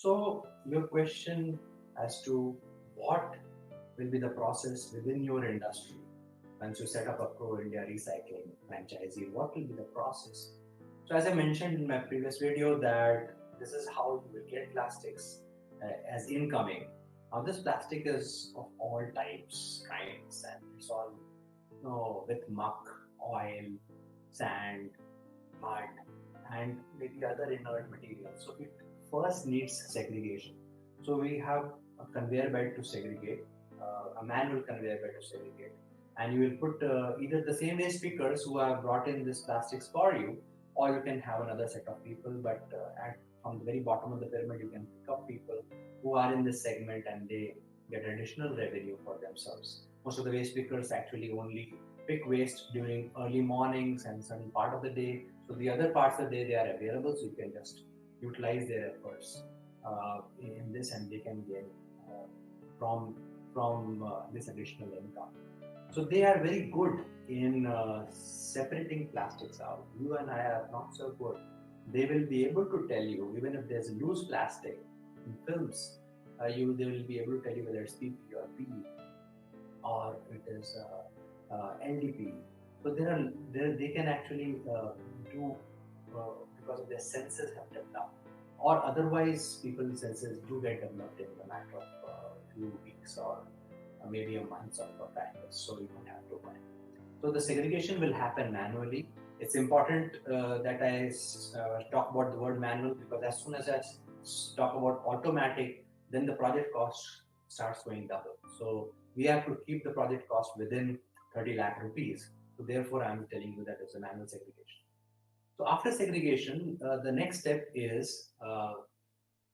So your question as to what will be the process within your industry once you set up a Pro India recycling franchisee, what will be the process? So as I mentioned in my previous video that this is how you will get plastics as incoming. Now this plastic is of all types, kinds, and it's all with muck, oil, sand, mud, and maybe other inert materials. So it first needs segregation. So we have a conveyor belt to segregate, a manual conveyor belt to segregate, and you will put either the same waste pickers who have brought in this plastics for you, or you can have another set of people. But from the very bottom of the pyramid, you can pick up people who are in this segment and they get additional revenue for themselves. Most of the waste pickers actually only pick waste during early mornings and certain part of the day. So the other parts of the day they are available, so you can just utilize their efforts in this, and they can gain from this additional income. So they are very good in separating plastics out. You and I are not so good. They will be able to tell you, even if there's loose plastic in films, they will be able to tell you whether it's PP or PE or it is LDP. So they can actually do because of their senses have developed, or otherwise people's senses do get developed in the matter of a few weeks or maybe a month of practice. So you don't have to worry. So the segregation will happen manually. It's important that I talk about the word manual, because as soon as I talk about automatic, then the project cost starts going double. So we have to keep the project cost within 30 lakh rupees. So therefore, I'm telling you that it's a manual segregation. So after segregation, the next step is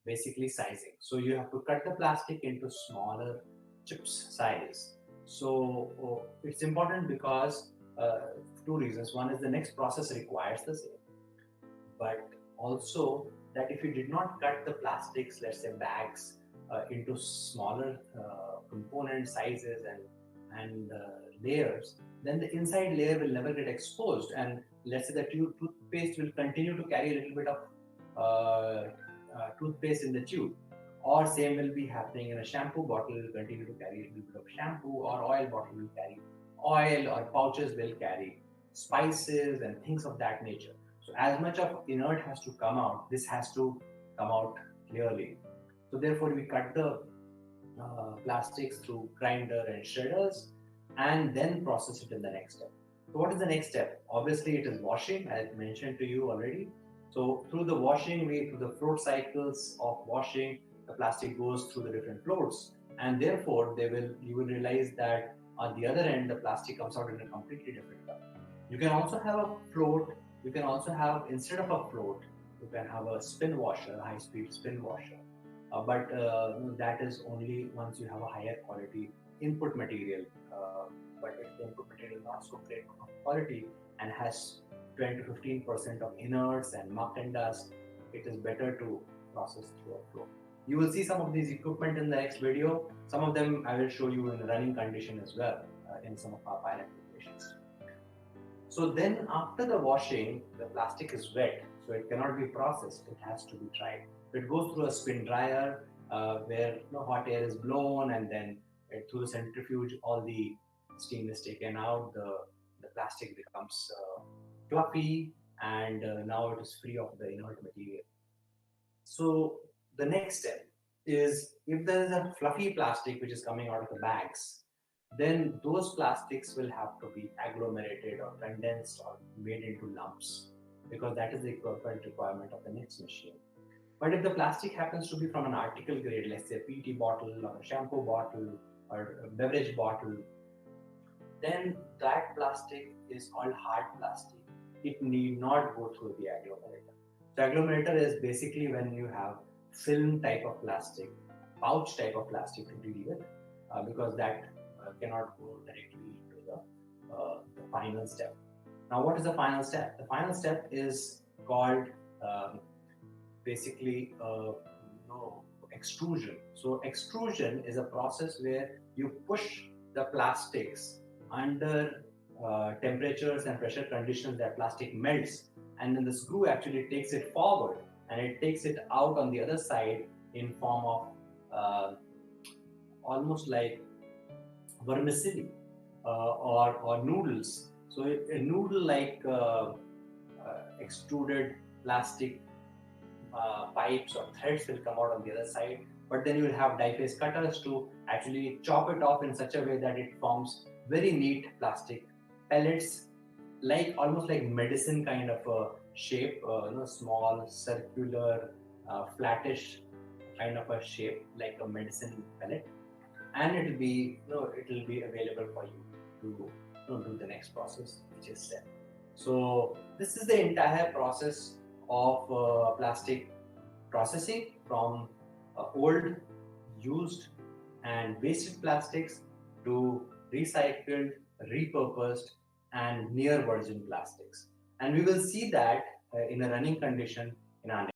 basically sizing. So you have to cut the plastic into smaller chips size. So it's important because two reasons. One is the next process requires the same, but also that if you did not cut the plastics, let's say bags, into smaller component sizes and layers, then the inside layer will never get exposed, and let's say the toothpaste will continue to carry a little bit of toothpaste in the tube, or same will be happening in a shampoo bottle. Will continue to carry a little bit of shampoo, or oil bottle will carry oil, or pouches will carry spices and things of that nature. So as much of inert has to come out, this has to come out clearly. So therefore we cut the plastics through grinder and shredders, and then process it in the next step. So what is the next step? Obviously it is washing, as I mentioned to you already. So through the washing, through the float cycles of washing, the plastic goes through the different floats, and therefore you will realize that on the other end the plastic comes out in a completely different color. You can also have a float. You can also have, instead of a float, you can have a spin washer, high-speed spin washer. But that is only once you have a higher quality input material. But if the input material is not so great quality and has 20 to 15% of inerts and muck and dust, it is better to process through a flow. You will see some of these equipment in the next video. Some of them I will show you in running condition as well in some of our pilot applications. So then after the washing, the plastic is wet, so it cannot be processed. It has to be dried. It goes through a spin dryer where hot air is blown, and then through the centrifuge, all the steam is taken out. The plastic becomes fluffy, and now it is free of the inert material. So the next step is, if there is a fluffy plastic which is coming out of the bags, then those plastics will have to be agglomerated or condensed or made into lumps, because that is the equipment requirement of the next machine. But if the plastic happens to be from an article grade, let's say a PET bottle or a shampoo bottle or a beverage bottle, then that plastic is called hard plastic. It need not go through the agglomerator. So agglomerator is basically when you have film type of plastic, pouch type of plastic to deal with, because that cannot go directly into the final step. Now, what is the final step? The final step is called basically extrusion. So extrusion is a process where you push the plastics under temperatures and pressure conditions that plastic melts, and then the screw actually takes it forward and it takes it out on the other side in form of almost like vermicelli or noodles. So a noodle like extruded plastic pipes or threads will come out on the other side, but then you will have die-phase cutters to actually chop it off in such a way that it forms very neat plastic pellets, like almost like medicine kind of a shape, small circular flattish kind of a shape like a medicine pellet, and it will be available for you to do the next process, which is step. So this is the entire process of plastic processing from old, used and wasted plastics to recycled, repurposed and near virgin plastics. And we will see that in a running condition in our